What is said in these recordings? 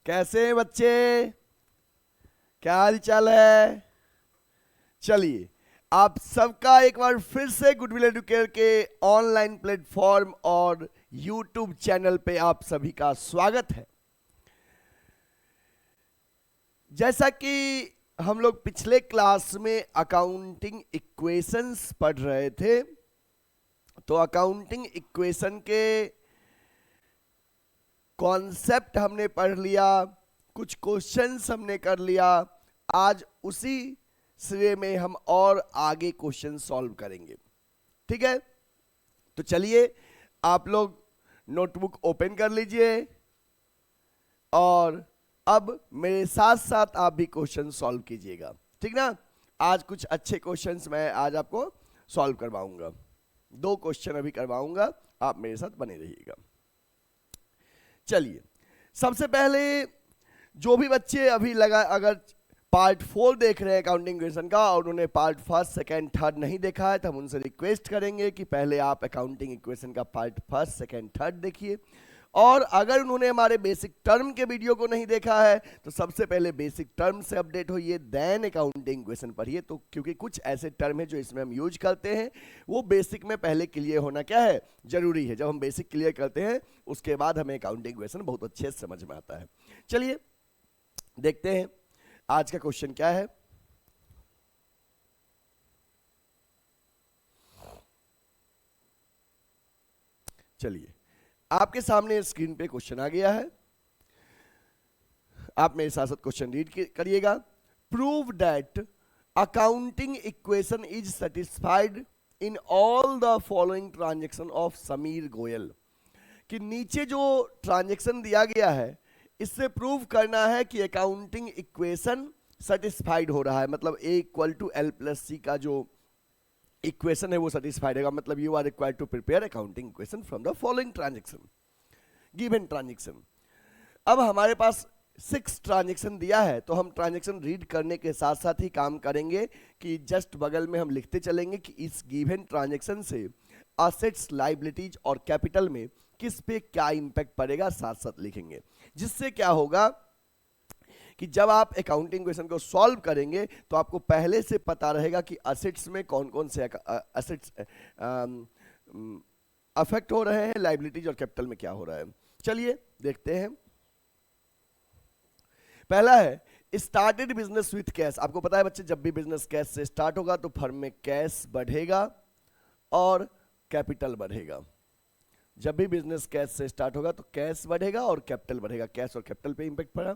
कैसे हैं बच्चे? क्या हाल चाल है? चलिए, आप सबका एक बार फिर से गुडविल एडुकेयर के ऑनलाइन प्लेटफॉर्म और यूट्यूब चैनल पे आप सभी का स्वागत है। जैसा कि हम लोग पिछले क्लास में अकाउंटिंग इक्वेशंस पढ़ रहे थे, तो अकाउंटिंग इक्वेशन के कॉन्सेप्ट हमने पढ़ लिया, कुछ क्वेश्चंस हमने कर लिया। आज उसी सिरे में हम और आगे क्वेश्चन सॉल्व करेंगे, ठीक है? तो चलिए, आप लोग नोटबुक ओपन कर लीजिए और अब मेरे साथ साथ आप भी क्वेश्चन सॉल्व कीजिएगा, ठीक ना? आज कुछ अच्छे क्वेश्चंस मैं आज आपको सॉल्व करवाऊंगा। 2 क्वेश्चन अभी करवाऊंगा, आप मेरे साथ बने रहिएगा। चलिए, सबसे पहले जो भी बच्चे अभी लगा अगर पार्ट 4 देख रहे हैं अकाउंटिंग इक्वेशन का और उन्होंने पार्ट 1, 2, 3 नहीं देखा है, तो हम उनसे रिक्वेस्ट करेंगे कि पहले आप अकाउंटिंग इक्वेशन का पार्ट 1, 2, 3 देखिए। और अगर उन्होंने हमारे बेसिक टर्म के वीडियो को नहीं देखा है तो सबसे पहले बेसिक टर्म से अपडेट होइए, देन अकाउंटिंग इक्वेशन पढ़िए। तो क्योंकि कुछ ऐसे टर्म है जो इसमें हम यूज करते हैं, वो बेसिक में पहले क्लियर होना क्या है, जरूरी है। जब हम बेसिक क्लियर करते हैं उसके बाद हमें अकाउंटिंग इक्वेशन बहुत अच्छे से समझ में आता है। चलिए देखते हैं आज का क्वेश्चन क्या है। चलिए, आपके सामने स्क्रीन पे क्वेश्चन आ गया है, आप मेरे साथ साथ क्वेश्चन रीड करिएगा। Prove that accounting equation is satisfied in all the following transaction of Sameer Goyal. कि नीचे जो ट्रांजैक्शन दिया गया है इससे प्रूव करना है कि अकाउंटिंग इक्वेशन सेटिस्फाइड हो रहा है, मतलब A = L+C का जो इक्वेशन है वो सेटिस्फाइड होगा। मतलब you are required to prepare accounting equation from the following transaction, given transaction. अब हमारे पास 6 ट्रांजैक्शन दिया है, तो हम ट्रांजैक्शन रीड करने के साथ साथ ही काम करेंगे कि जस्ट बगल में हम लिखते चलेंगे कि इस गिवन ट्रांजैक्शन से असेट्स, लायबिलिटीज और कैपिटल में किस पे क्या इंपैक्ट पड़ेगा, साथ साथ लिखेंगे। जिससे क्या होगा कि जब आप अकाउंटिंग इक्वेशन को सॉल्व करेंगे तो आपको पहले से पता रहेगा कि असेट्स में कौन कौन से असेट्स अफेक्ट हो रहे हैं, लायबिलिटीज और कैपिटल में क्या हो रहा है। चलिए देखते हैं। पहला है स्टार्टेड बिजनेस विथ कैश। आपको पता है बच्चे, जब भी बिजनेस कैश से स्टार्ट होगा तो फर्म में कैश बढ़ेगा और कैपिटल बढ़ेगा। जब भी बिजनेस कैश से स्टार्ट होगा तो कैश बढ़ेगा और कैपिटल बढ़ेगा। कैश और कैपिटल पे इंपैक्ट पड़ा।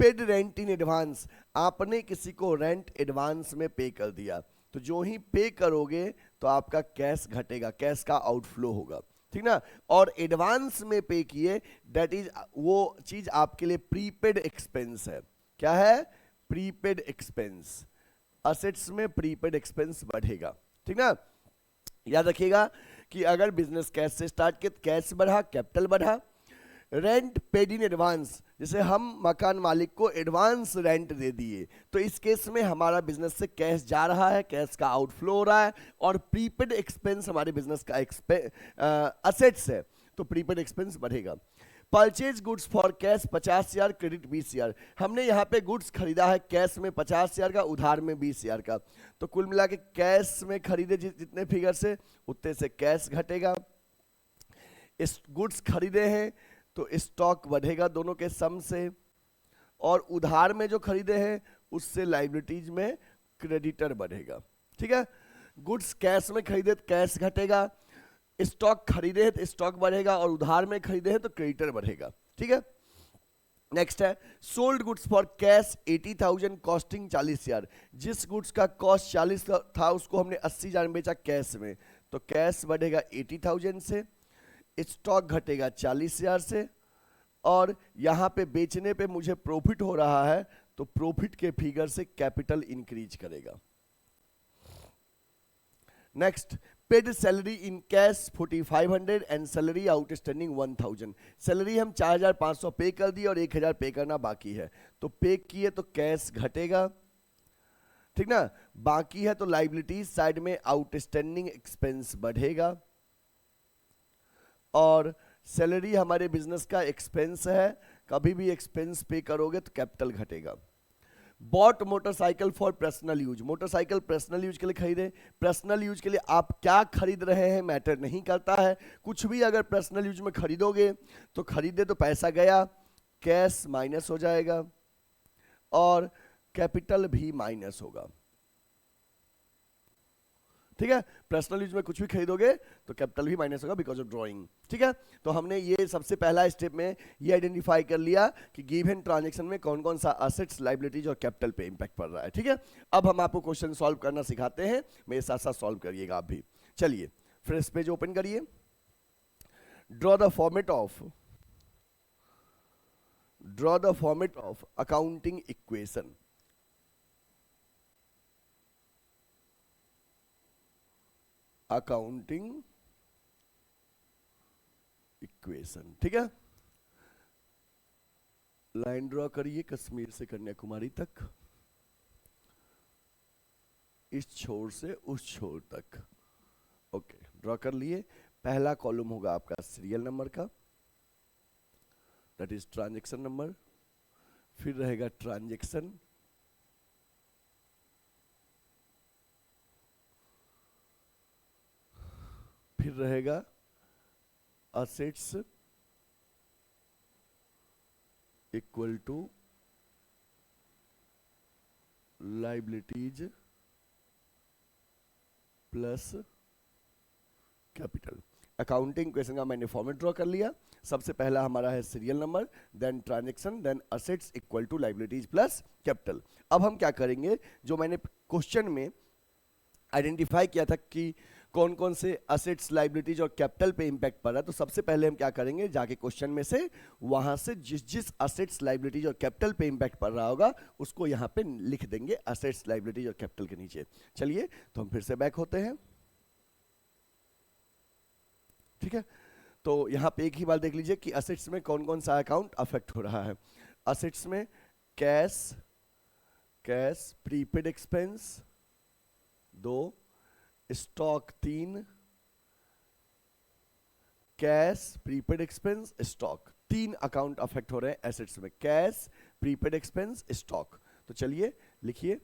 पेड रेंट इन एडवांस, आपने किसी को रेंट एडवांस में पे कर दिया, तो जो ही पे करोगे तो आपका कैश घटेगा, कैश का आउटफ्लो होगा, ठीक ना? और एडवांस में पे किए, दैट इज वो चीज आपके लिए प्रीपेड एक्सपेंस है। क्या है? Prepaid expense. असेट्स में प्रीपेड एक्सपेंस बढ़ेगा, ठीक ना? याद रखिएगा कि अगर बिजनेस कैश से स्टार्ट किया, कैश बढ़ा, कैपिटल बढ़ा। रेंट पेड इन एडवांस, जैसे हम मकान मालिक को एडवांस रेंट दे दिए, तो इस केस में हमारा बिजनेस से कैश जा रहा है, कैश का आउटफ्लो हो रहा है। और प्रीपेड एक्सपेंस हमारे बिजनेस का असेट्स है, तो प्रीपेड एक्सपेंस बढ़ेगा। Purchase goods for cash 50,000, credit 20,000। हमने यहाँ पे गुड्स खरीदा है कैश में 50,000 का, उधार में 20,000 का, तो कुल मिला के कैश में खरीदे जितने फिगर से उतने से कैश घटेगा। इस गुड्स खरीदे हैं तो स्टॉक बढ़ेगा दोनों के सम से, और उधार में जो खरीदे हैं उससे लायबिलिटीज में क्रेडिटर बढ़ेगा, ठीक है? गुड्स कैश में खरीदे तो कैश घटेगा, स्टॉक खरीदे हैं तो स्टॉक बढ़ेगा, और उधार में खरीदे हैं तो क्रेडिटर बढ़ेगा, ठीक है? नेक्स्ट है sold goods for cash 80,000, costing 40,000। जिस गुड्स का कॉस्ट 40 था उसको हमने 80,000 में बेचा कैश में, तो कैश बढ़ेगा 80,000 से, स्टॉक घटेगा 40,000 से, और यहां पे बेचने पे मुझे प्रॉफिट हो रहा है तो प्रॉफिट के फिगर से कैपिटल इंक्रीज करेगा। Next, paid salary in cash 4,500 and salary outstanding 1,000। Salary हम 4,500 पे कर दी और 1,000 पे करना बाकी है, तो पे किए तो कैश घटेगा, ठीक ना? बाकी है तो लायबिलिटीज साइड में आउटस्टैंडिंग एक्सपेंस बढ़ेगा, और सैलरी हमारे बिजनेस का एक्सपेंस है, कभी भी एक्सपेंस पे करोगे तो कैपिटल घटेगा। Bought motorcycle for personal use, motorcycle personal use के लिए खरीदे। पर्सनल यूज के लिए आप क्या खरीद रहे हैं मैटर नहीं करता है, कुछ भी अगर पर्सनल यूज में खरीदोगे तो खरीदे तो पैसा गया, कैश माइनस हो जाएगा और कैपिटल भी माइनस होगा। ठीक है, पर्सनल यूज में कुछ भी खरीदोगे तो कैपिटल भी माइनस होगा बिकॉज ऑफ ड्रॉइंग। ठीक है, तो हमने ये सबसे पहला स्टेप में ये आइडेंटिफाई कर लिया कि गिवन ट्रांजैक्शन में कौन कौन सा असेट्स, लायबिलिटीज और कैपिटल पे इंपैक्ट पड़ रहा है। ठीक है, अब हम आपको क्वेश्चन सॉल्व करना सिखाते हैं, मेरे साथ साथ सॉल्व करिएगा आप भी। चलिए फ्रेश पेज ओपन करिए, draw the format of accounting equation. Accounting equation, ठीक है, लाइन ड्रॉ करिए कश्मीर से कन्याकुमारी तक, इस छोर से उस छोर तक। ओके, ड्रॉ कर लिए। पहला कॉलम होगा आपका सीरियल नंबर का, दैट इज ट्रांजैक्शन नंबर, फिर रहेगा ट्रांजैक्शन, फिर रहेगा assets equal to liabilities plus capital. Accounting equation का मैंने फॉर्मेट ड्रॉ कर लिया। सबसे पहला हमारा है serial number, then transaction, then assets equal to liabilities plus capital. अब हम क्या करेंगे, जो मैंने क्वेश्चन में आइडेंटिफाई किया था कि कौन कौन से असेट्स, लायबिलिटीज और कैपिटल पे इंपैक्ट पड़ रहा है, तो सबसे पहले हम क्या करेंगे, जाके क्वेश्चन में से वहां से जिस जिस असेट्स, लायबिलिटीज और कैपिटल पे इंपैक्ट पड़ रहा होगा उसको यहाँ पे लिख देंगे असेट्स, लायबिलिटीज और कैपिटल के नीचे। चलिए तो हम फिर से बैक होते हैं। ठीक है, तो यहाँ पे एक ही बार देख लीजिए कि असेट्स में कौन कौन सा अकाउंट अफेक्ट हो रहा है। असेट्स में cash, prepaid expense 2, stock 3, cash, prepaid expense, stock, 3 account affect हो रहे हैं एसेट्स में, कैश, प्रीपेड एक्सपेंस, स्टॉक। तो चलिए लिखिए,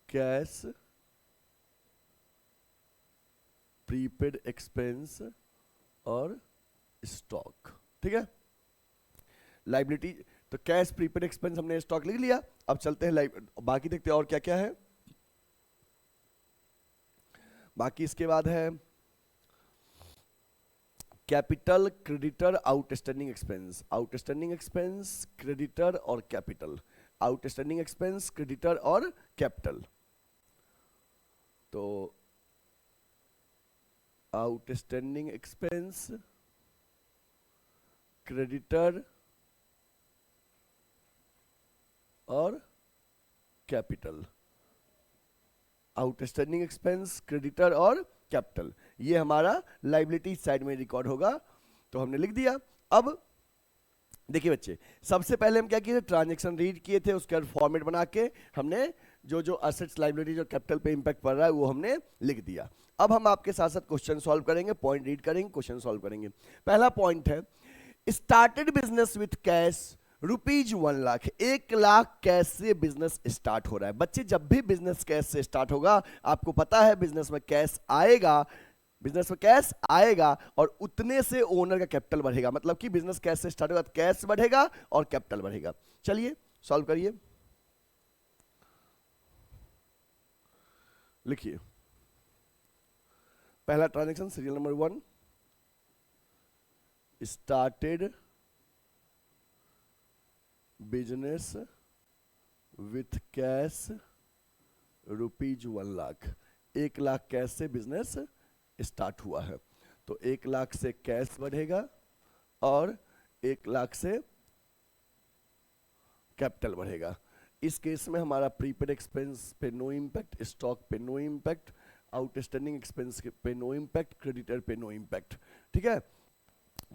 कैश, प्रीपेड एक्सपेंस और स्टॉक। ठीक है, लायबिलिटी तो कैश, प्रीपेड एक्सपेंस हमने स्टॉक लिख लिया। अब चलते हैं बाकी देखते हैं और क्या क्या है। बाकी इसके बाद है capital, creditor, outstanding expense, creditor और कैपिटल, आउटस्टैंडिंग एक्सपेंस, क्रेडिटर और कैपिटल। तो आउटस्टैंडिंग एक्सपेंस, क्रेडिटर और कैपिटल, आउटस्टैंडिंग एक्सपेंस, क्रेडिटर और कैपिटल, ये हमारा लायबिलिटी साइड में रिकॉर्ड होगा। तो हमने लिख दिया। अब देखिए बच्चे, सबसे पहले हम क्या किए थे, ट्रांजैक्शन रीड किए थे, उसका फॉर्मेट बना के हमने जो जो असेट्स, लायबिलिटीज और कैपिटल पे इंपैक्ट पड़ रहा है वो हमने लिख दिया। अब हम आपके साथ साथ क्वेश्चन सॉल्व करेंगे, पॉइंट रीड करेंगे, क्वेश्चन सॉल्व करेंगे। पहला पॉइंट है, started business with cash ₹1,00,000, 1,00,000 cash से बिजनेस स्टार्ट हो रहा है। बच्चे जब भी बिजनेस कैश से स्टार्ट होगा, आपको पता है बिजनेस में कैश आएगा और उतने से ओनर का कैपिटल बढ़ेगा। मतलब कि बिजनेस कैश से स्टार्ट होगा तो कैश बढ़ेगा और कैपिटल बढ़ेगा। चलिए सॉल्व करिए, लिखिए। पहला transaction serial number 1, started business with cash ₹1,00,000, 1,00,000 cash से बिजनेस स्टार्ट हुआ है। तो 1,00,000 से कैश बढ़ेगा और 1,00,000 से कैपिटल बढ़ेगा। इस केस में हमारा प्रीपेड एक्सपेंस पे नो इम्पैक्ट, स्टॉक पे नो इम्पैक्ट, आउटस्टैंडिंग एक्सपेंस पे नो इम्पैक्ट, क्रेडिटर पे नो इम्पैक्ट। ठीक है,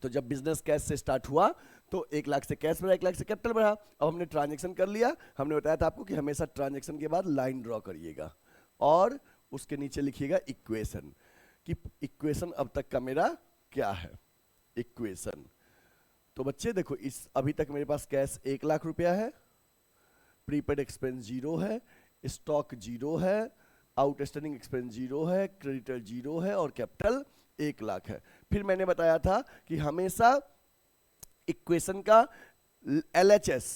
तो जब बिजनेस कैश से स्टार्ट हुआ तो 1,00,000 से कैश बढ़ा, 1,00,000 से कैपिटल बढ़ा। अब हमने ट्रांजैक्शन कर लिया। हमने बताया था आपको कि हमेशा ट्रांजैक्शन के बाद लाइन ड्रॉ करिएगा और उसके नीचे लिखिएगा इक्वेशन। कि इक्वेशन अब तक का मेरा क्या है, इक्वेशन। तो बच्चे देखो, इस अभी तक मेरे पास कैश 1 लाख रुपया है, प्रीपेड एक्सपेंस 0 है, स्टॉक 0 है, आउटस्टैंडिंग एक्सपेंस 0 है, क्रेडिटर 0 है और कैपिटल 1 लाख है। फिर मैंने बताया था कि हमेशा इक्वेशन का LHS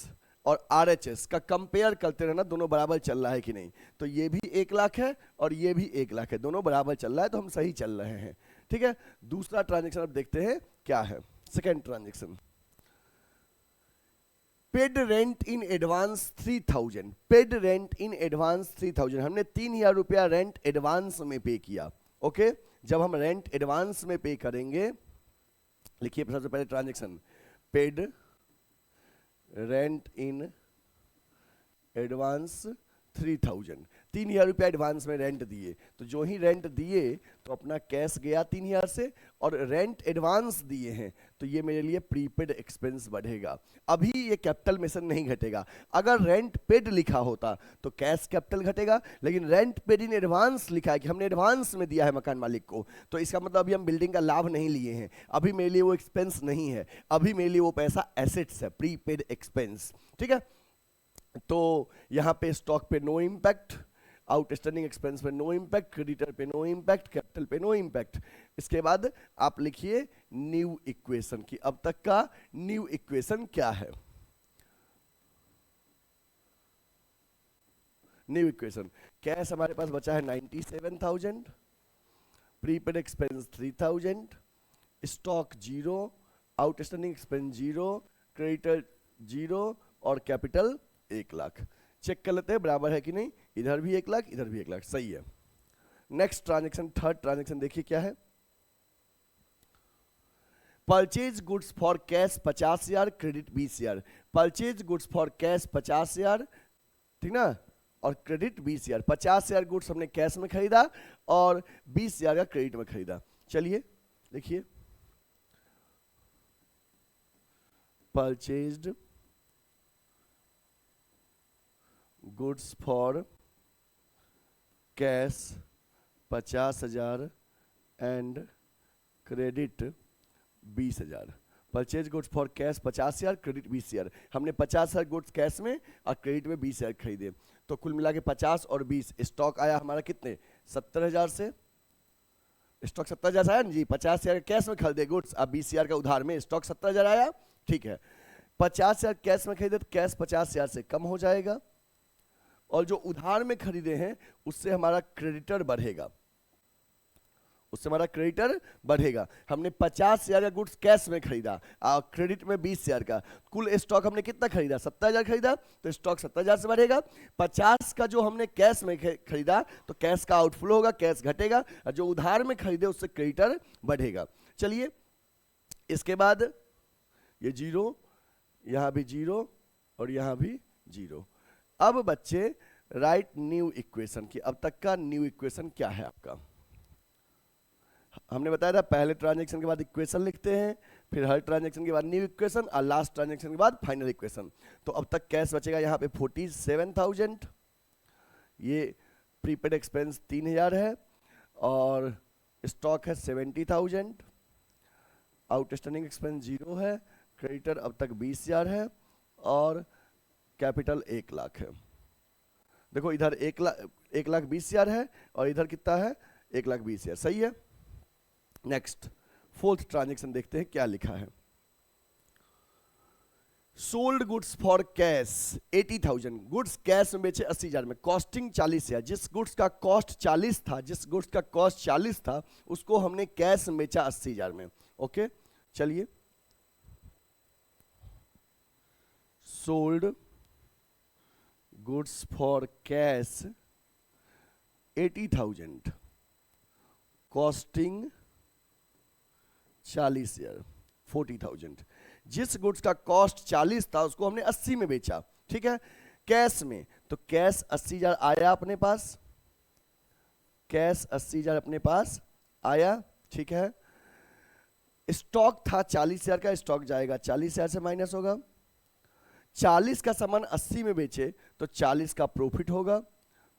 और RHS का कंपेयर करते रहना, दोनों बराबर चल रहा है कि नहीं। तो ये भी 1 लाख है और ये भी 1 लाख है, दोनों बराबर चल रहा है, तो हम सही चल रहे हैं। ठीक है, दूसरा ट्रांजेक्शन अब देखते हैं क्या है। Second transaction, paid rent in advance 3000। Paid rent in advance 3000, हमने 3000 रुपया रेंट एडवांस में पे किया। ओके, जब हम रेंट एडवांस में पे करेंगे, लिखिए सबसे पहले transaction, paid rent in advance 3000, 3000 रुपया एडवांस में रेंट दिए। तो जो ही रेंट दिए तो अपना कैश गया 3000 से, और रेंट एडवांस दिए हैं तो ये मेरे लिए प्रीपेड एक्सपेंस बढ़ेगा। अभी ये कैपिटल में से नहीं घटेगा। अगर रेंट पेड लिखा होता तो कैश कैपिटल घटेगा, लेकिन रेंट पेड इन एडवांस लिखा है कि हमने एडवांस में दिया है मकान मालिक को, तो इसका मतलब अभी हम बिल्डिंग का लाभ नहीं लिए हैं, अभी मेरे लिए वो एक्सपेंस नहीं है, अभी मेरे लिए वो पैसा एसेट्स है, प्रीपेड एक्सपेंस। ठीक है, तो यहां पे स्टॉक पे नो इम्पैक्ट, आउटस्टैंडिंग एक्सपेंस पे नो इम्पैक्ट, क्रेडिटर पे नो इम्पैक्ट, कैपिटल पे नो इम्पैक्ट। इसके बाद आप लिखिए न्यू इक्वेशन की अब तक का न्यू इक्वेशन क्या है। न्यू इक्वेशन, कैश हमारे पास बचा है 97,000, prepaid expense 3000, stock 0, outstanding expense 0, creditor 0 और कैपिटल 1 लाख। चेक कर लेते हैं बराबर है कि नहीं, इधर भी 1 लाख, इधर भी 1 लाख, सही है। नेक्स्ट ट्रांजेक्शन, थर्ड ट्रांजेक्शन देखिए क्या है। Purchase goods for cash 50,000, credit 20,000। Purchase goods for cash 50,000, ठीक ना, और क्रेडिट 20,000। 50,000 गुड्स हमने कैश में खरीदा और 20,000 का क्रेडिट में खरीदा। चलिए देखिए, purchased goods for cash 50,000 and credit 20,000। Purchase goods for cash 50,000, credit 20,000। हमने 50,000 गुड्स कैश में और क्रेडिट में 20,000 खरीदे, तो कुल मिला के 50 और 20 स्टॉक आया हमारा कितने, 70,000 से। स्टॉक 70,000 से आया ना जी, 50,000 कैश में खरीदे गुड्स, अब 20,000 का उधार में, स्टॉक 70,000 आया। ठीक है, 50,000 कैश में खरीदे तो कैश 50,000 से कम हो जाएगा, और जो उधार में खरीदे हैं उससे हमारा क्रेडिटर बढ़ेगा, उससे हमारा क्रेडिटर बढ़ेगा। हमने 50,000 का गुड्स कैश में खरीदा और क्रेडिट में 20,000 का, कुल स्टॉक हमने कितना खरीदा, 70,000 खरीदा, तो स्टॉक 70,000 से बढ़ेगा। 50 का जो हमने कैश में खरीदा तो कैश का आउटफ्लो होगा, कैश घटेगा, और जो उधार में खरीदे उससे क्रेडिटर बढ़ेगा। चलिए, इसके बाद ये 0, यहां भी 0 और यहां भी 0। अब बच्चे राइट न्यू इक्वेशन की अब तक का न्यू इक्वेशन क्या है आपका। हमने बताया था पहले ट्रांजैक्शन के बाद इक्वेशन लिखते हैं, फिर हर ट्रांजैक्शन के बाद न्यू इक्वेशन और लास्ट ट्रांजैक्शन के बाद फाइनल इक्वेशन। तो अब तक कैश बचेगा यहाँ पे 47,000, ये प्रीपेड एक्सपेंस 3,000 है और स्टॉक है 70,000, आउटस्टैंडिंग एक्सपेंस 0 है, क्रेडिटर अब तक 20,000 है और कैपिटल 1 लाख है। देखो इधर 1,20,000 है और इधर कितना है, 1,20,000, सही है। नेक्स्ट फोर्थ ट्रांजैक्शन देखते हैं क्या लिखा है। Sold goods for cash 80,000, goods cash में बेचे 80,000 में, कॉस्टिंग 40,000। जिस गुड्स का कॉस्ट 40 था, जिस गुड्स का कॉस्ट 40 था उसको हमने कैश में बेचा 80,000 में। ओके, चलिए, sold goods for cash 80,000, costing 40,000, 40,000। जिस गुड्स का कॉस्ट 40 था उसको हमने 80 में बेचा, ठीक है, कैश में। तो कैश 80,000 आया अपने पास, कैश 80,000 अपने पास आया, ठीक है। स्टॉक था 40,000 का, स्टॉक जाएगा 40,000 से माइनस होगा। 40 का सामान 80 में बेचे तो 40 का प्रॉफिट होगा,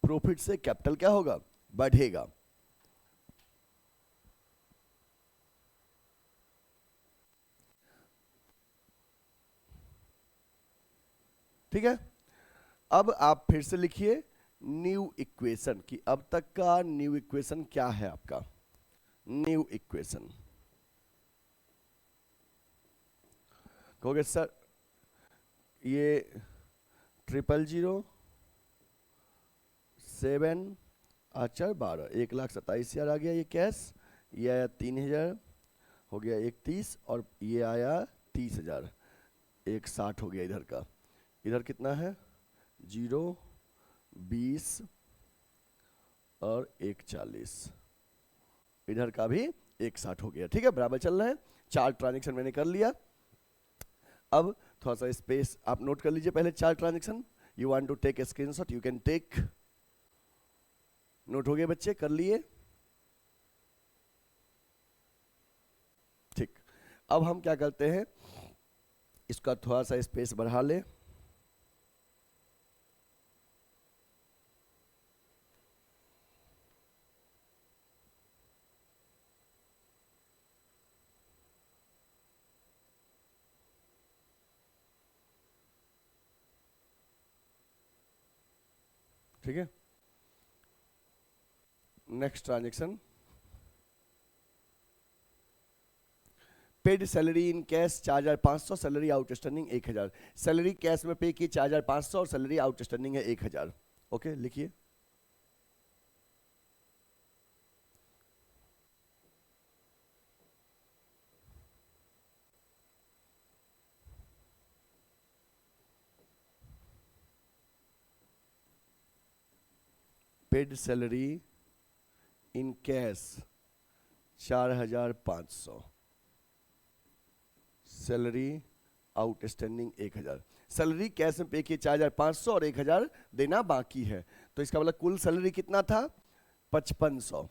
प्रॉफिट से कैपिटल क्या होगा, बढ़ेगा। ठीक है। अब आप फिर से लिखिए न्यू इक्वेशन कि अब तक का न्यू इक्वेशन क्या है आपका। न्यू इक्वेशन कहोगे सर ये 000 7 12 1,27,000 आ गया ये कैश, ये आया 3,000 हो गया 31 और ये आया 30,000, 1,60 हो गया इधर का। इधर कितना है 0 20 और 1,40, इधर का भी 1,60 हो गया। ठीक है, बराबर चल रहा है। 4 ट्रांजेक्शन मैंने कर लिया। अब थोड़ा सा स्पेस आप नोट कर लीजिए पहले 4 transaction. You want to take a screenshot, you can take. Note हो गए बच्चे, कर लिए? ठीक, अब हम क्या करते हैं, इसका थोड़ा सा स्पेस बढ़ा ले। ठीक है, next transaction paid salary in cash 4,500, salary outstanding 1,000। Salary cash में पे की 4,500 और सैलरी आउटस्टैंडिंग है 1,000। ओके, लिखिए। Paid salary in cash 4,500, salary outstanding 1,000। Salary cash में पे किए 4,500 और 1,000 देना बाकी है, तो इसका मतलब कुल सैलरी कितना था 5,500।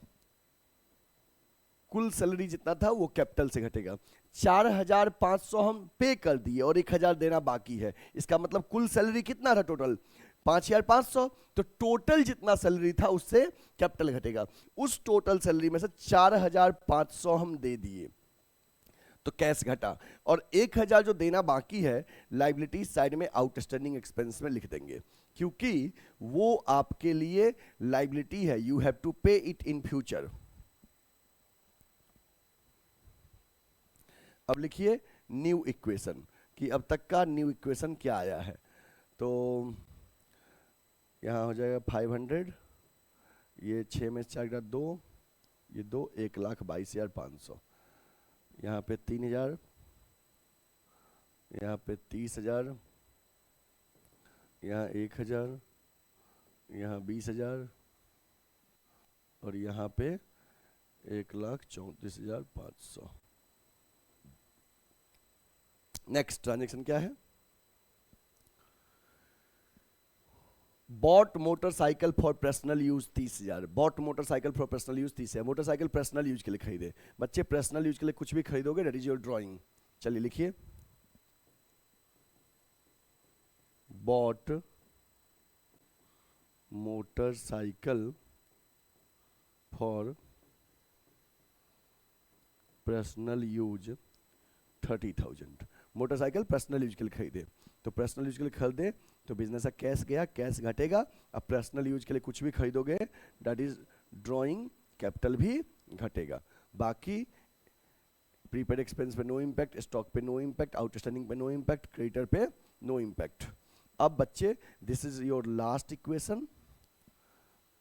कुल सैलरी जितना था वो कैपिटल से घटेगा। 4,500 हम पे कर दिए और 1,000 देना बाकी है, इसका मतलब कुल सैलरी कितना था टोटल 5,500। तो टोटल जितना सैलरी था उससे कैपिटल घटेगा। उस टोटल सैलरी में से 4,500 हम दे दिए तो कैश घटा, और 1,000 जो देना बाकी है लाइबिलिटी साइड में आउटस्टैंडिंग एक्सपेंस में लिख देंगे, क्योंकि वो आपके लिए लाइबिलिटी है। यू हैव टू पे इट इन फ्यूचर। अब लिखिए न्यू इक्वेशन कि अब तक का न्यू इक्वेशन क्या आया है। तो यहाँ हो जाएगा 500, ये 6 में 4 का 2, ये 2, 1,22,500, यहाँ पे 3,000, यहाँ पे 30,000, यहाँ 1,000, यहाँ 20,000 और यहाँ पे 1,34,500। नेक्स्ट ट्रांजेक्शन क्या है, bought motorcycle for personal use 30,000। Bought motorcycle for personal use 30,000। Motorcycle personal use के लिए खरीदे। बच्चे पर्सनल यूज के लिए कुछ भी खरीदोगे, दैट इज योर ड्राइंग। चलिए लिखिए bought motorcycle for personal use 30,000। Motorcycle personal use के लिए खरीदे, तो पर्सनल यूज के लिए खरीदे तो बिजनेस का कैश गया, कैश घटेगा। अब पर्सनल यूज के लिए कुछ भी खरीदोगे दैट इज ड्राइंग, कैपिटल भी घटेगा। बाकी प्रीपेड एक्सपेंस पे नो इम्पैक्ट, स्टॉक पे नो इम्पैक्ट, आउटस्टैंडिंग पे नो इम्पैक्ट, क्रेडिटर पे नो इम्पैक्ट। अब बच्चे this is your last equation,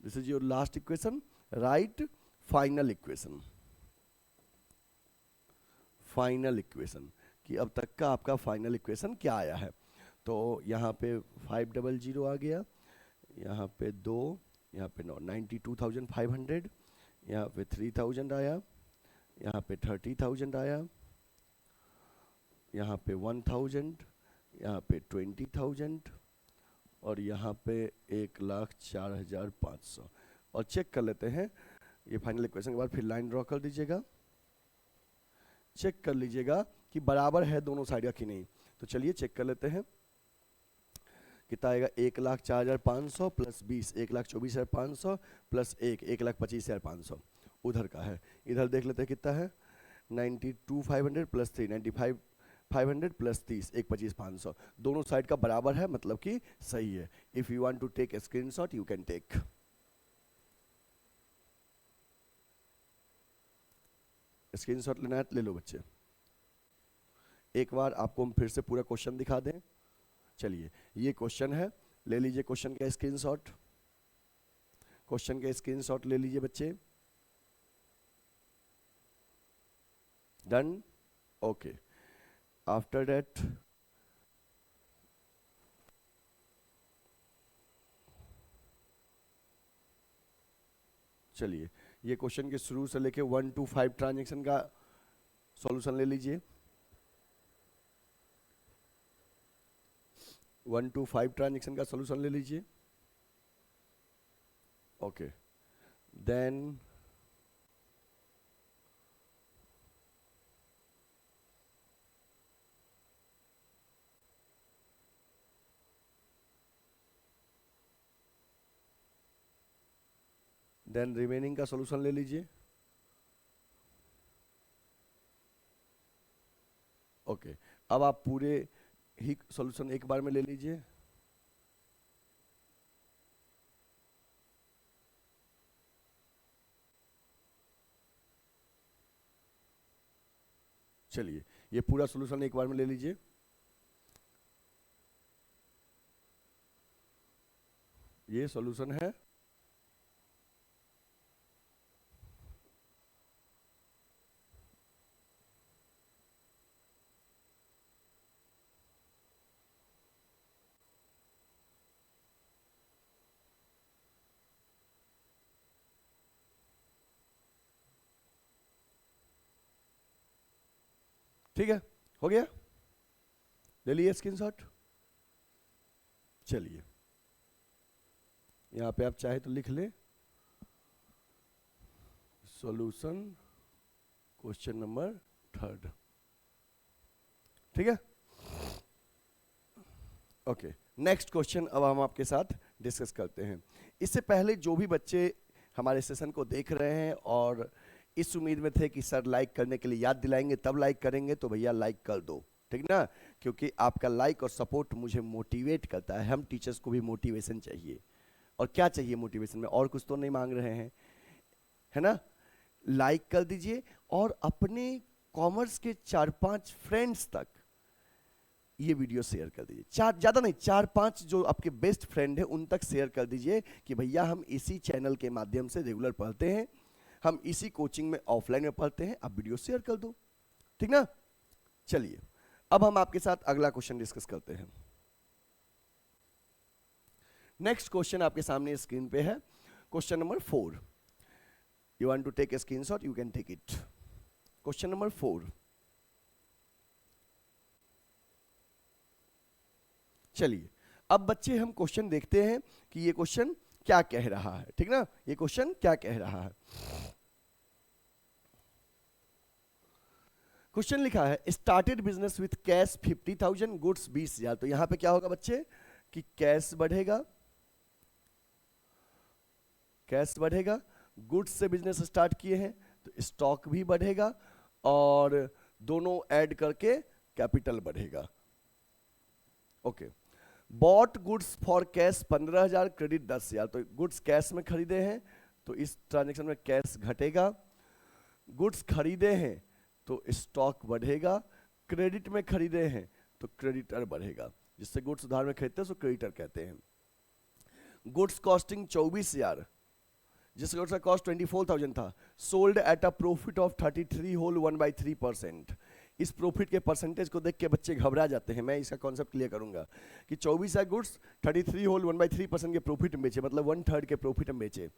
this is your last equation. Right final equation, final equation कि अब तक का आपका फाइनल इक्वेशन क्या आया है। तो यहाँ पे 500 आ गया, यहाँ पे 2, यहाँ पे 9, 92,500, यहाँ पे 3,000 आया, यहाँ पे 30,000 आया, यहाँ पे 1,000, यहाँ पे 20,000 और यहाँ पे 1,04,500। और चेक कर लेते हैं ये फाइनल इक्वेशन के बाद, फिर लाइन ड्रॉ कर दीजिएगा, चेक कर लीजिएगा कि बराबर है दोनों साइड का कि नहीं। तो चलिए चेक कर लेते हैं कितना आएगा। 1,04,500 प्लस 20, 1,24,500 प्लस 1,25,500 उधर का है। इधर देख लेते हैं कितना है, 92,500 प्लस 3, 500 प्लस 30, एक 25 500, दोनों साइड का बराबर है, मतलब कि सही है। If you want to take a screenshot you can take. Screenshot लेना है तो ले लो बच्चे। एक बार आपको हम फिर से पूरा क्वेश्चन दिखा दें। चलिए ये क्वेश्चन है, ले लीजिए क्वेश्चन का स्क्रीनशॉट। क्वेश्चन का स्क्रीनशॉट ले लीजिए बच्चे। Done, okay. आफ्टर दैट चलिए ये क्वेश्चन के शुरू से लेके 1 to 5 ट्रांजेक्शन का सॉल्यूशन ले लीजिए। 1 to 5 ट्रांजेक्शन का सॉल्यूशन ले लीजिए। ओके, देन रिमेनिंग का सॉल्यूशन ले लीजिए। ओके, अब आप पूरे ही सॉल्यूशन एक बार में ले लीजिए। चलिए ये पूरा सॉल्यूशन एक बार में ले लीजिए। ये सॉल्यूशन है। ठीक है, हो गया, ले लिए स्क्रीनशॉट। चलिए यहां पे आप चाहे तो लिख ले सॉल्यूशन क्वेश्चन नंबर 3। ठीक है, ओके। नेक्स्ट क्वेश्चन अब हम आपके साथ डिस्कस करते हैं। इससे पहले जो भी बच्चे हमारे सेशन को देख रहे हैं और इस उम्मीद में थे कि सर लाइक करने के लिए याद दिलाएंगे तब लाइक करेंगे, तो भैया लाइक कर दो, ठीक ना, क्योंकि आपका लाइक और सपोर्ट मुझे मोटिवेट करता है। हम टीचर्स को भी मोटिवेशन चाहिए, और क्या चाहिए मोटिवेशन में, और कुछ तो नहीं मांग रहे हैं, है ना। लाइक कर दीजिए और अपने कॉमर्स के 4-5 फ्रेंड्स तक ये वीडियो शेयर कर दीजिए। ज़्यादा नहीं, 4-5 जो आपके बेस्ट फ्रेंड है उन तक शेयर कर दीजिए कि भैया हम इसी चैनल के माध्यम से रेगुलर पढ़ते हैं, हम इसी कोचिंग में ऑफलाइन में पढ़ते हैं, आप वीडियो शेयर कर दो, ठीक ना। चलिए अब हम आपके साथ अगला क्वेश्चन डिस्कस करते हैं। नेक्स्ट क्वेश्चन आपके सामने स्क्रीन पे है, question number 4। You want to take a screenshot you can take it. Question number 4। चलिए अब बच्चे हम क्वेश्चन देखते हैं कि ये क्वेश्चन क्या कह रहा है, ठीक ना, ये क्वेश्चन क्या कह रहा है। क्वेश्चन लिखा है started business with cash 50,000, goods 20,000। तो यहां पे क्या होगा बच्चे कि कैश बढ़ेगा, कैश बढ़ेगा, गुड्स से बिजनेस स्टार्ट किए हैं तो स्टॉक भी बढ़ेगा, और दोनों ऐड करके कैपिटल बढ़ेगा। Okay, bought goods for cash 15,000, credit 10,000। तो गुड्स कैश में खरीदे हैं तो इस ट्रांजेक्शन में कैश घटेगा, गुड्स खरीदे हैं तो स्टॉक बढ़ेगा, क्रेडिट में खरीदे हैं तो क्रेडिटर बढ़ेगा। जिससे गुड्स उधार में खरीदते हैं उसको क्रेडिटर कहते हैं। गुड्स कॉस्टिंग 24,000, जिस गुड्स का कॉस्ट 24,000 था, sold at a profit of 33 whole 1/3%। इस प्रॉफिट के परसेंटेज को देख के बच्चे घबरा जाते हैं। मैं इसका कॉन्सेप्ट क्लियर करूंगा कि 24 गुड्स 33 होल 1/3% के प्रॉफिट में बेचे, मतलब 1/3 के प्रॉफिट में बेचे,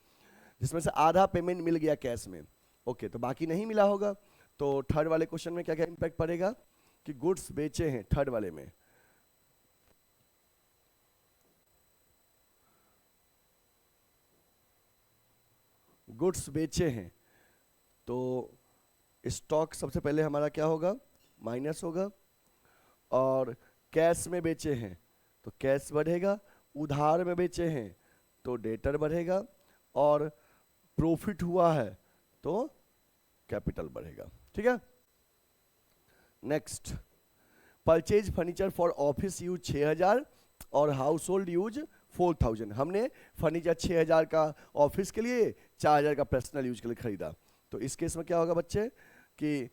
जिसमें से आधा पेमेंट मिल गया कैश में। ओके, तो बाकी नहीं मिला होगा। तो थर्ड वाले क्वेश्चन में क्या क्या इंपैक्ट पड़ेगा कि गुड्स बेचे हैं, थर्ड वाले में गुड्स बेचे हैं तो स्टॉक सबसे पहले हमारा क्या होगा, माइनस होगा, और कैश में बेचे हैं तो कैश बढ़ेगा, उधार में बेचे हैं तो डेटर बढ़ेगा, और प्रॉफिट हुआ है तो कैपिटल बढ़ेगा। ठीक है, next purchase furniture for office use 6000 और हाउस होल्ड यूज 4000। हमने फर्नीचर 6000 का ऑफिस के लिए, 4000 का पर्सनल यूज के लिए खरीदा। तो इस केस में क्या होगा बच्चे कि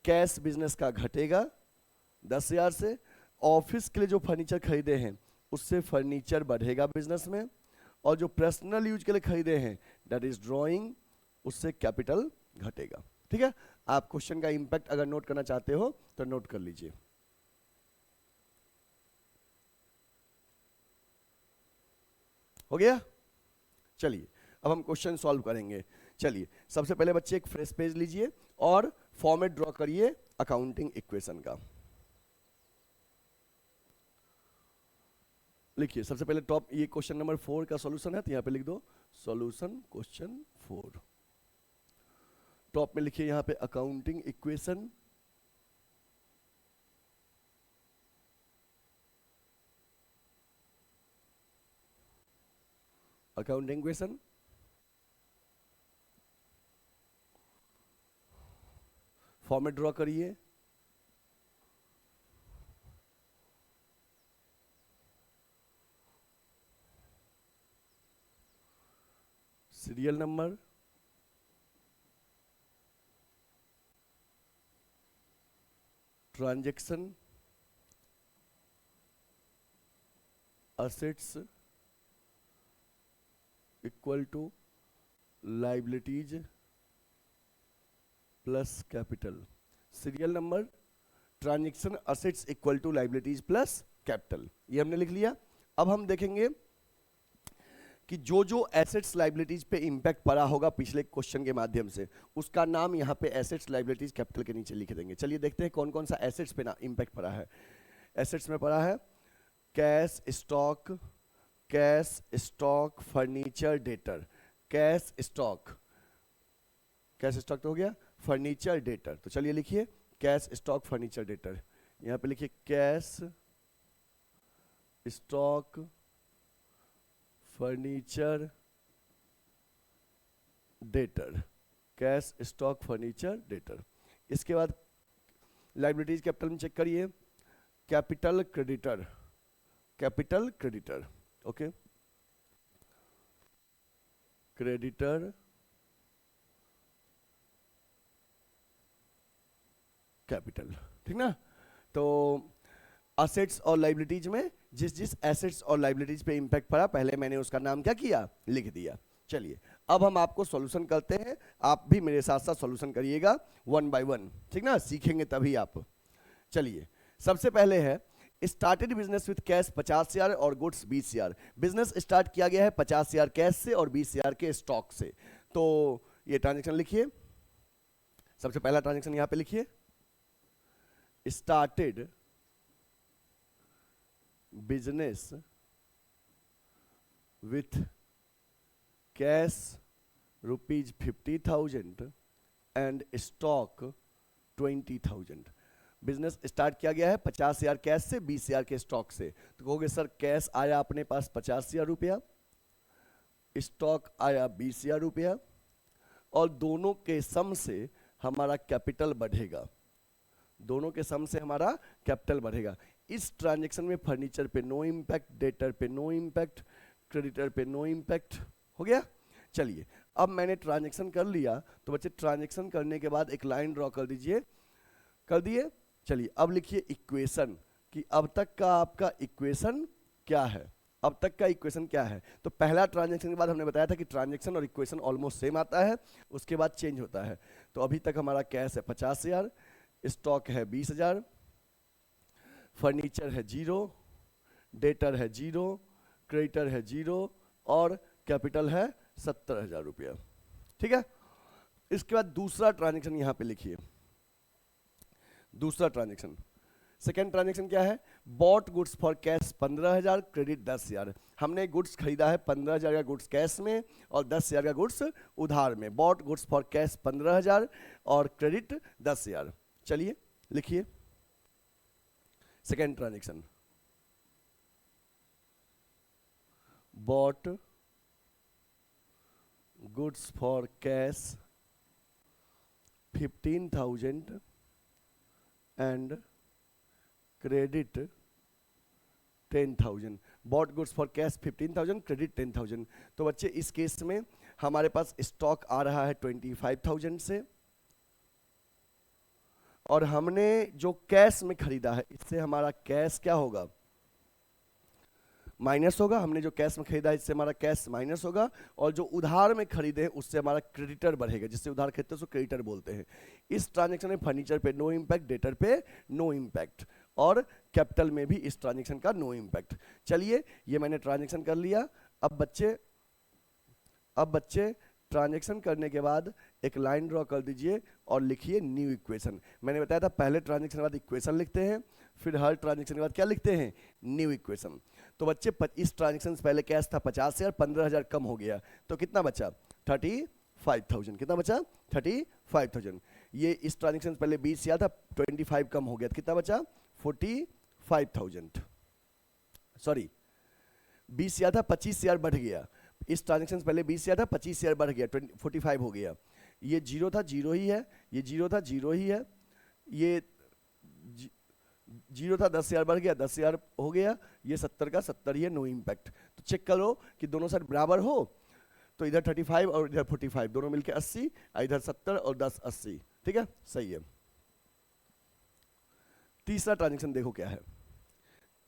कैश बिजनेस का घटेगा 10,000 से, ऑफिस के लिए जो फर्नीचर खरीदे हैं उससे फर्नीचर बढ़ेगा बिजनेस में, और जो पर्सनल यूज के लिए खरीदे हैं दैट इज ड्राइंग, उससे कैपिटल घटेगा। ठीक है, आप क्वेश्चन का इंपैक्ट अगर नोट करना चाहते हो तो नोट कर लीजिए। हो गया? चलिए अब हम क्वेश्चन सॉल्व करेंगे। चलिए सबसे पहले बच्चे एक फ्रेश पेज लीजिए और फॉर्मेट ड्रॉ करिए अकाउंटिंग इक्वेशन का। लिखिए सबसे पहले टॉप, ये क्वेश्चन नंबर 4 का सॉल्यूशन है तो यहां पे लिख दो सॉल्यूशन क्वेश्चन 4। टॉप में लिखिए यहां पे accounting equation, accounting equation, format draw करिए, serial number, transaction, assets equal to liabilities plus capital. Serial number, transaction, assets equal to liabilities plus capital, ये हमने लिख लिया। अब हम देखेंगे कि जो जो एसेट्स लाइबिलिटीज पे इंपैक्ट पड़ा होगा पिछले क्वेश्चन के माध्यम से, उसका नाम यहाँ पे एसेट्स लाइबिलिटीज कैपिटल के नीचे लिख देंगे। चलिए देखते हैं कौन कौन सा एसेट्स पे ना इंपैक्ट पड़ा है। एसेट्स में पड़ा है cash stock, cash stock furniture debtor, cash stock, cash stock तो हो गया, फर्नीचर डेटर। तो चलिए लिखिए कैश स्टॉक फर्नीचर डेटर, यहां पे लिखिए cash stock furniture debtor, cash stock furniture debtor. इसके बाद लाइबिलिटीज कैपिटल में चेक करिए, capital creditor, capital creditor, okay, creditor capital, ठीक ना। तो असेट्स और लाइबिलिटीज में जिस जिस एसेट्स और लाइबिलिटीज पे इंपैक्ट पड़ा पहले मैंने उसका नाम क्या किया, लिख दिया। चलिए अब हम आपको सॉल्यूशन करते हैं, आप भी मेरे साथ साथ सॉल्यूशन करिएगा 1 बाय 1, ठीक ना, सीखेंगे तभी आप। चलिए सबसे पहले है स्टार्टेड बिजनेस विथ कैश 50,000 और गुड्स 20,000। बिजनेस स्टार्ट किया गया है 50,000 कैश से और 20,000 के स्टॉक से। तो ये ट्रांजेक्शन लिखिए, सबसे पहला ट्रांजेक्शन यहां पे लिखिए, started business with cash ₹50,000 and stock 20,000। Business start किया गया है 50,000 कैश से, 20,000 के स्टॉक से। तो कहोगे सर कैश आया अपने पास 50,000 रुपया, स्टॉक आया 20,000 रुपया, और दोनों के सम से हमारा कैपिटल बढ़ेगा, दोनों के सम से हमारा कैपिटल बढ़ेगा। इस ट्रांजैक्शन में फर्नीचर पे नो इम्पैक्ट, डेटर पे नो इम्पैक्ट, क्रेडिटर पे नो इम्पैक्ट, हो गया। चलिए अब मैंने ट्रांजैक्शन कर लिया, तो बच्चे ट्रांजैक्शन करने के बाद एक लाइन ड्रॉ कर दीजिए, कर दिए। चलिए अब लिखिए इक्वेशन, कि अब तक का आपका इक्वेशन क्या है, अब तक का इक्वेशन क्या है। तो पहला ट्रांजैक्शन के बाद हमने बताया था कि ट्रांजैक्शन और इक्वेशन ऑलमोस्ट सेम आता है, उसके बाद चेंज होता है। तो अभी तक हमारा कैश है 50,000, स्टॉक है 20,000, फर्नीचर है 0, डेटर है 0, क्रेडिटर है 0 और कैपिटल है 70,000 रुपया, ठीक है। इसके बाद दूसरा ट्रांजैक्शन यहां पे लिखिए, दूसरा ट्रांजैक्शन, सेकेंड ट्रांजैक्शन क्या है, bought goods for cash 15,000, credit 10,000। हमने गुड्स खरीदा है 15,000 का गुड्स कैश में और 10,000 का गुड्स उधार में। बॉट गुड्स फॉर कैश 15,000 और क्रेडिट 10,000। चलिए लिखिए second transaction, bought goods for cash 15,000 and credit 10,000, bought goods for cash 15,000, credit 10,000। तो बच्चे इस केस में हमारे पास स्टॉक आ रहा है 25,000 से, और हमने जो कैश में खरीदा है इससे हमारा कैश क्या होगा, माइनस होगा। हमने जो कैश में खरीदा है इससे हमारा कैश माइनस होगा, और जो उधार में खरीदे हैं उससे हमारा क्रेडिटर बढ़ेगा, जिससे उधार खरीदते हैं उसको क्रेडिटर बोलते हैं। इस ट्रांजेक्शन में फर्नीचर पे नो इम्पैक्ट, डेटर पे नो इम्पैक्ट, और कैपिटल में भी इस ट्रांजेक्शन का नो इम्पैक्ट। चलिए ये मैंने ट्रांजेक्शन कर लिया। अब बच्चे ट्रांजेक्शन करने के बाद एक लाइन ड्रॉ कर दीजिए और लिखिए न्यू इक्वेशन। मैंने बताया था पहले ट्रांजेक्शन के बाद इक्वेशन लिखते हैं, फिर हर ट्रांजेक्शन के बाद क्या लिखते हैं, न्यू इक्वेशन। तो बच्चे इस ट्रांजेक्शन से पहले कैश था 50,000, 15,000 कम हो गया तो कितना बचा, 35,000। कितना बचा, 35,000। ये इस ट्रांजेक्शन से पहले 20,000 था, 25 कम हो गया तो कितना बचा, 45,000। सॉरी 20,000 था, 25,000 बढ़ गया। इस ट्रांजेक्शन से पहले 20,000 था, 25,000 बढ़ गया, 45 हो गया। ये जीरो था, जीरो ही है, ये जीरो था, जीरो ही है, ये जीरो था, 10,000 बढ़ गया, 10,000 हो गया, ये 70 का 70 ही है, नो इम्पैक्ट। तो चेक करो कि दोनों साइड बराबर हो, तो इधर 35 और इधर 45 दोनों मिलके 80, इधर 70 और 10 80, ठीक है, सही है। तीसरा ट्रांजेक्शन देखो क्या है,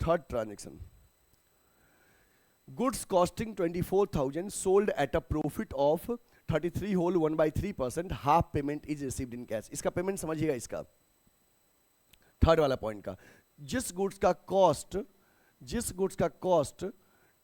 third transaction, goods costing 24,000 sold at a profit of 33 whole 1/3%, half payment is received in cash. इसका पेमेंट समझिएगा, इसका थर्ड वाला पॉइंट का, जिस गुड्स का कॉस्ट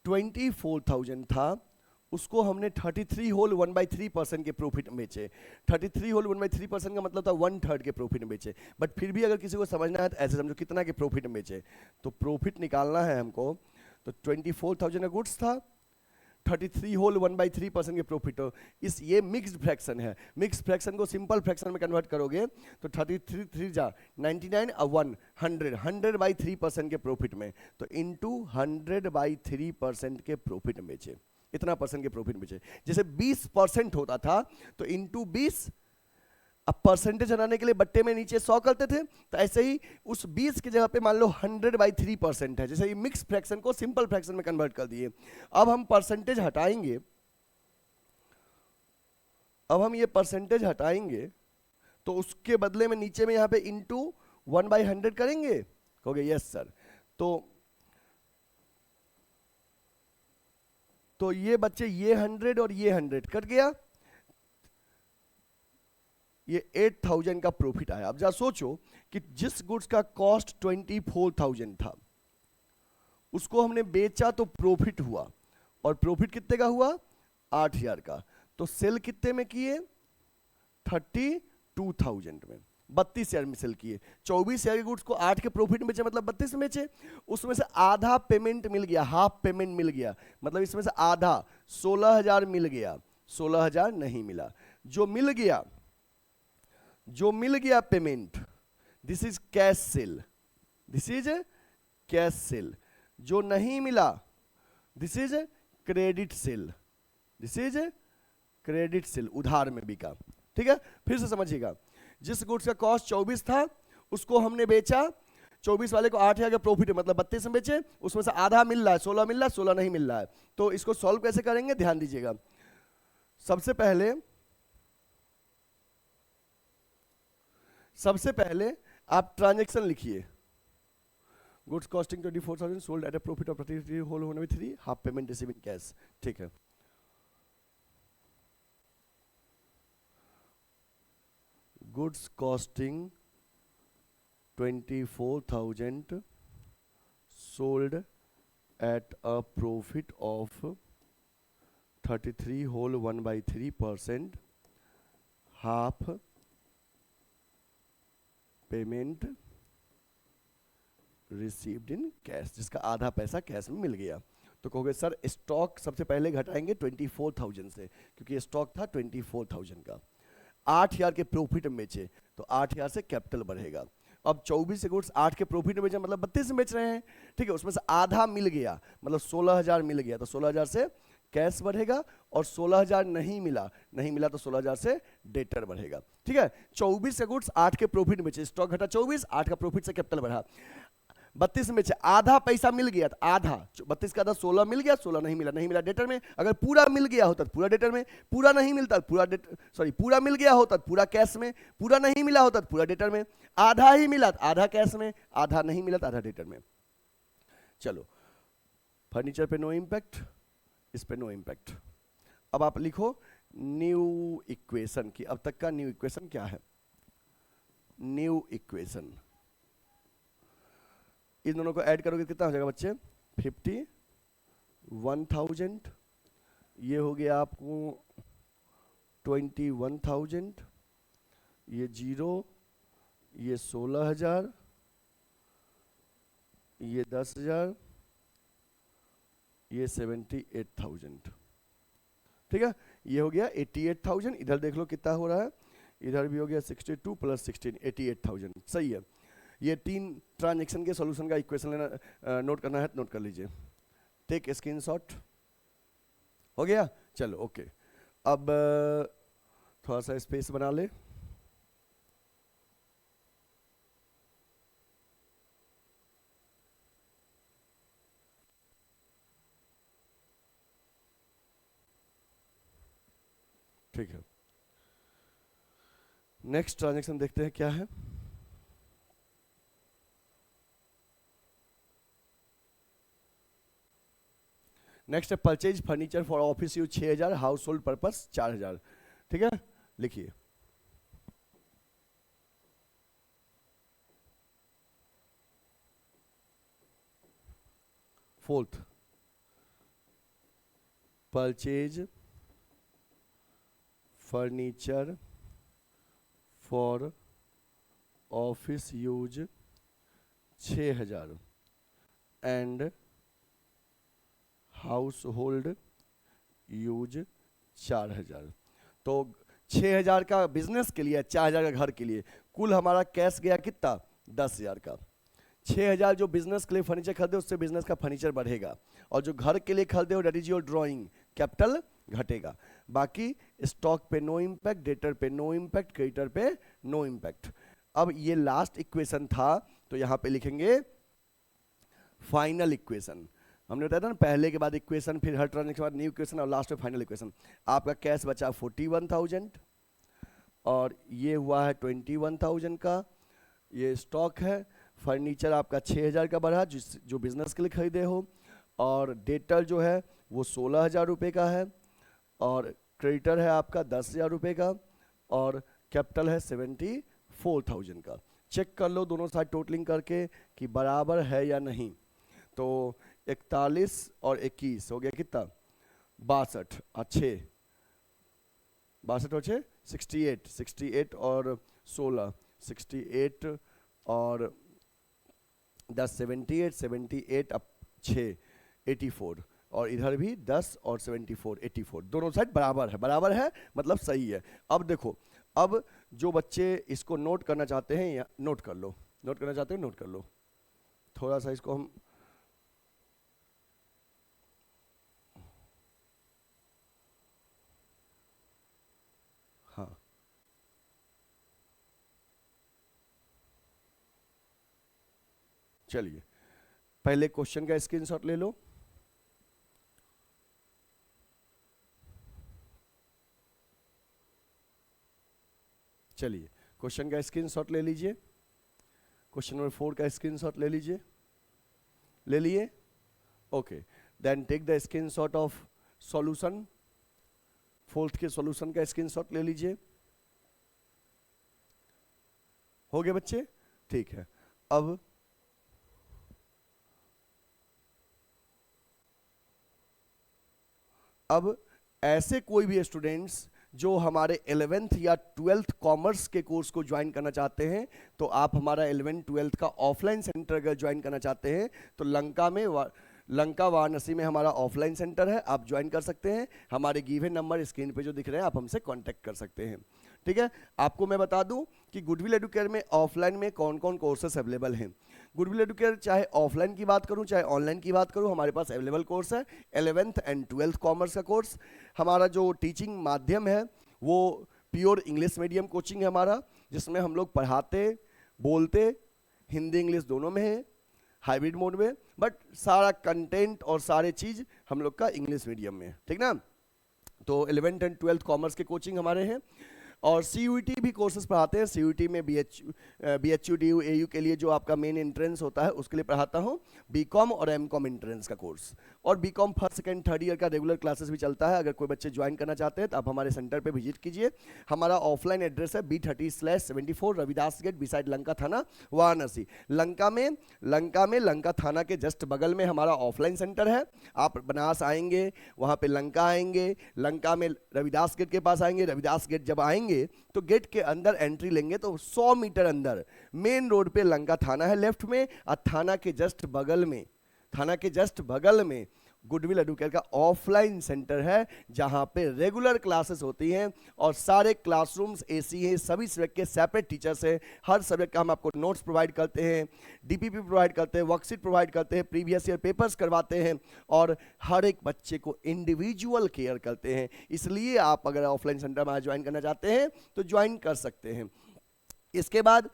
24,000 था उसको हमने 33 होल 1/3% के प्रॉफिट में बेचे। 33 होल 1/3% का मतलब था 1/3 के प्रॉफिट में बेचे। बट फिर भी अगर किसी को समझना है तो ऐसे समझो कितना के प्रॉफिट में बेचे। तो प्रॉफिट निकालना है हमको, तो 24,000 का गुड्स था, 33 होल 1/3% के प्रॉफिट हो। इस ये मिक्स्ड फ्रैक्शन है, मिक्स्ड फ्रैक्शन को सिंपल फ्रैक्शन में कन्वर्ट करोगे तो 33 3 जा 99 और 1 100, 100/3% के प्रॉफिट में, तो इनटू 100/3% के प्रॉफिट में बेचे। इतना परसेंट के प्रॉफिट में बेचे। जैसे 20% होता था तो इनटू 20, अब परसेंटेज हटाने के लिए बट्टे में नीचे 100 करते थे, तो ऐसे ही उस 20 की जगह पे मान लो 100/3% है। जैसे ये मिक्स फ्रैक्शन को सिंपल फ्रैक्शन में कन्वर्ट कर दिए। अब हम परसेंटेज हटाएंगे, तो उसके बदले में नीचे में यहाँ पे इंटू 1/100 करेंगे, कहोगे यस सर। तो ये बच्चे ये 100 और ये 100 कट गया, ये 8,000 का प्रॉफिट आया। अब जरा सोचो कि जिस गुड्स का कॉस्ट 24,000 था उसको हमने बेचा तो प्रॉफिट हुआ, और प्रॉफिट कितने का हुआ, 8,000 का। तो सेल कितने में किए, 32,000 में, 32,000 में सेल किए। 24,000 के गुड्स को 8 के प्रॉफिट में बेचे, मतलब 32 में बेचे। उसमें से आधा पेमेंट मिल गया, हाफ पेमेंट मिल गया, मतलब इसमें से आधा 16,000 मिल गया, 16,000 नहीं मिला। जो मिल गया payment, this is cash cell, this is cash cell. जो नहीं मिला, this is credit sale, this is credit sale, उधार में बिका। ठीक है, फिर से समझिएगा, जिस गुड्स का कॉस्ट 24 था उसको हमने बेचा, 24 वाले को 8,000 का प्रॉफिट है, मतलब 32 में बेचे, उसमें से आधा मिल रहा है, 16 मिल रहा है, 16 नहीं मिल रहा है। तो इसको सॉल्व कैसे करेंगे, ध्यान दीजिएगा। सबसे पहले आप ट्रांजैक्शन लिखिए, goods costing 24,000 sold at a profit of 33 whole 1/3, half payment receive in cash. ठीक है, goods costing 24,000 sold at a profit of 33 whole 1/3%, half payment received in cash, जिसका आधा पैसा कैश में मिल गया। तो कहोगे सर स्टॉक सबसे पहले घटाएंगे 24,000 से, क्योंकि स्टॉक था 24,000 का, 8,000 के प्रॉफिट में बेचे तो 8,000 से कैपिटल बढ़ेगा। अब 24 गुड्स 8 के प्रॉफिट में बेचे, मतलब 32 में बेच रहे हैं। ठीक है, उसमें से आधा मिल गया, मतलब 16,000 मिल गया, तो 16,000 से कैश बढ़ेगा, और 16,000 नहीं मिला तो 16,000 से डेटर बढ़ेगा। ठीक है, 24 से गुड्स 8 के प्रॉफिट में बेचे, स्टॉक घटा 24, 8 का प्रॉफिट से कैपिटल बढ़ा। 32 में से आधा पैसा मिल गया, आधा 32 का आधा 16 मिल गया, 16 नहीं मिला, नहीं मिला डेटर में। अगर पूरा मिल गया होता तो पूरा डेटर में, पूरा नहीं मिलता पूरा पूरा मिल गया होता तो पूरा कैश में, पूरा नहीं मिला होता तो पूरा डेटर में, आधा ही मिला तो आधा कैश में, आधा नहीं मिला तो आधा डेटर में। चलो, फर्नीचर पे नो इम्पैक्ट, इस पे नो इम्पैक्ट। अब आप लिखो न्यू इक्वेशन की, अब तक का न्यू इक्वेशन क्या है? न्यू इक्वेशन, इन दोनों को ऐड करोगे कितना हो जाएगा बच्चे? 51,000, ये हो गया आपको 21,000, ये 0, ये 16,000, ये 10,000, ये 78,000। ठीक है, ये हो गया 88,000। इधर देख लो कितना हो रहा है, इधर भी हो गया 62 + 16 88,000। सही है। ये 3 ट्रांजैक्शन के सॉल्यूशन का इक्वेशन लेना, नोट करना है तो नोट कर लीजिए। Take screenshot. हो गया? चलो ओके। अब थोड़ा सा स्पेस बना ले। ठीक है, नेक्स्ट ट्रांजैक्शन देखते हैं क्या है। नेक्स्ट है purchase furniture for office use 6,000, house hold purpose 4,000। ठीक है, लिखिए। Fourth, purchase furniture for office use 6,000 and house hold use 4,000। तो 6,000 का बिजनेस के लिए, 4,000 का घर के लिए, कुल हमारा कैश गया कितना? 10,000 का। 6,000 जो बिजनेस के लिए फर्नीचर खरीदे उससे बिजनेस का फर्नीचर बढ़ेगा, और जो घर के लिए खरीदे हो that is your drawing, capital घटेगा। बाकी स्टॉक पे नो इम्पैक्ट, डेटर पे नो इम्पैक्ट, क्रेडिटर पे नो इम्पैक्ट। अब ये लास्ट इक्वेशन था, तो यहां पे लिखेंगे फाइनल इक्वेशन। हमने बताया था ना, पहले के बाद इक्वेशन, फिर हर ट्रांजेक्शन के बाद न्यू इक्वेशन और लास्ट में फाइनल इक्वेशन। आपका कैश बचा 41,000 और ये हुआ है 21,000 का, ये स्टॉक है। फर्नीचर आपका 6,000 का बढ़ा जो बिजनेस के लिए खरीदे हो, और डेटर जो है वो 16,000 रुपये का है, और क्रेडिटर है आपका 10,000 रुपये का, और कैपिटल है 74,000 का। चेक कर लो दोनों साइड टोटलिंग करके कि बराबर है या नहीं। तो 41 और 21 हो गया कितना? 62 और 6, 62 और 6 68, 68 और 16 68 और 10 78, 78 अब 6 84, और इधर भी 10 और 74 84, दोनों साइड बराबर है। बराबर है मतलब सही है। अब देखो, अब जो बच्चे इसको नोट करना चाहते हैं या नोट कर लो, नोट करना चाहते हो नोट कर लो। थोड़ा सा इसको हम हाँ, चलिए पहले क्वेश्चन का स्क्रीनशॉट ले लो। चलिए क्वेश्चन का स्क्रीनशॉट ले लीजिए। क्वेश्चन नंबर 4 का स्क्रीनशॉट ले लीजिए। ले लिए? Okay, then take the screenshot of solution. 4th के सॉल्यूशन का स्क्रीनशॉट ले लीजिए। हो गए बच्चे? ठीक है। अब ऐसे कोई भी स्टूडेंट्स जो हमारे 11th या 12th कॉमर्स के कोर्स को ज्वाइन करना चाहते हैं, तो आप हमारा 11th 12th का ऑफलाइन सेंटर अगर ज्वाइन करना चाहते हैं तो लंका वाराणसी में हमारा ऑफलाइन सेंटर है, आप ज्वाइन कर सकते हैं। हमारे गिवन नंबर स्क्रीन पे जो दिख रहे हैं, आप हमसे कांटेक्ट कर सकते हैं। ठीक है, आपको मैं बता दूं कि गुडविल एडुकेयर में ऑफलाइन में कौन कौन कोर्सेस अवेलेबल हैं। गुडविल एडुकेयर चाहे ऑफलाइन की बात करूं चाहे ऑनलाइन की बात करूं, हमारे पास अवेलेबल कोर्स है 11th एंड 12th कॉमर्स का कोर्स। हमारा जो टीचिंग माध्यम है वो प्योर इंग्लिश मीडियम कोचिंग है हमारा, जिसमें हम लोग पढ़ाते बोलते हिंदी इंग्लिश दोनों में है। हाइब्रिड मोड में, बट सारा कंटेंट और सारे चीज हम लोग का इंग्लिश मीडियम में है, ठीक ना। तो 11th एंड 12th कॉमर्स के कोचिंग हमारे हैं, और CUET भी कोर्सेज पढ़ाते हैं। CUET में BHU DU AU के लिए जो आपका मेन एंट्रेंस होता है उसके लिए पढ़ाता हूँ, BCom और MCom एंट्रेंस का कोर्स, और BCom first second third year का रेगुलर क्लासेस भी चलता है। अगर कोई बच्चे ज्वाइन करना चाहते हैं तो आप हमारे सेंटर पे विजिट कीजिए। हमारा ऑफलाइन एड्रेस है B30/74 Ravidas gate beside Lanka थाना वाराणसी। लंका में लंका थाना के जस्ट बगल में हमारा ऑफलाइन सेंटर है। आप बनारस आएंगे, वहाँ पे लंका आएंगे, लंका में रविदास गेट के पास आएंगे, रविदास गेट जब आएंगे तो गेट के अंदर एंट्री लेंगे तो 100 मीटर अंदर मेन रोड पे लंका थाना है लेफ्ट में, और थाना के जस्ट बगल में गुडविल एडुकेयर का ऑफलाइन सेंटर है, जहां पे रेगुलर क्लासेस होती हैं और सारे क्लासरूम्स एसी हैं, सभी सब्जेक्ट के सेपरेट टीचर्स हैं। हर सब्जेक्ट का हम आपको नोट्स प्रोवाइड करते हैं, DPP प्रोवाइड करते हैं, वर्कशीट प्रोवाइड करते हैं, प्रीवियस ईयर पेपर्स करवाते हैं, और हर एक बच्चे को इंडिविजुअल केयर करते हैं। इसलिए आप अगर ऑफलाइन सेंटर में ज्वाइन करना चाहते हैं तो ज्वाइन कर सकते हैं। इसके बाद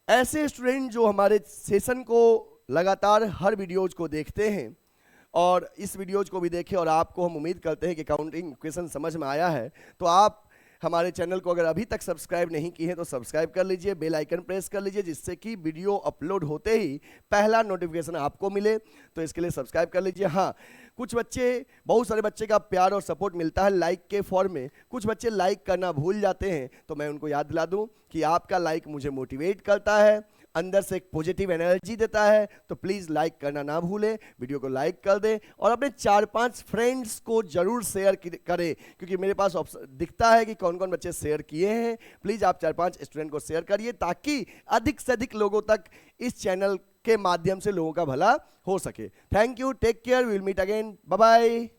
ऐसे स्टूडेंट जो हमारे सेशन को लगातार हर वीडियोज को देखते हैं और इस वीडियोज को भी देखें, और आपको हम उम्मीद करते हैं कि काउंटिंग इक्वेशन समझ में आया है, तो आप हमारे चैनल को अगर अभी तक सब्सक्राइब नहीं किए हैं तो सब्सक्राइब कर लीजिए, बेल आइकन प्रेस कर लीजिए, जिससे कि वीडियो अपलोड होते ही पहला नोटिफिकेशन आपको मिले। तो इसके लिए सब्सक्राइब कर लीजिए। हाँ, बहुत सारे बच्चे का प्यार और सपोर्ट मिलता है लाइक के फॉर्म में, कुछ बच्चे लाइक करना भूल जाते हैं, तो मैं उनको याद दिला दूं कि आपका लाइक मुझे मोटिवेट करता है, अंदर से एक पॉजिटिव एनर्जी देता है। तो प्लीज लाइक करना ना भूलें, वीडियो को लाइक कर दें और अपने 4-5 फ्रेंड्स को जरूर शेयर करें, क्योंकि मेरे पास दिखता है कि कौन कौन बच्चे शेयर किए हैं। प्लीज आप 4-5 स्टूडेंट को शेयर करिए, ताकि अधिक से अधिक लोगों तक इस चैनल के माध्यम से लोगों का भला हो सके। Thank you, take care, will meet again, bye bye.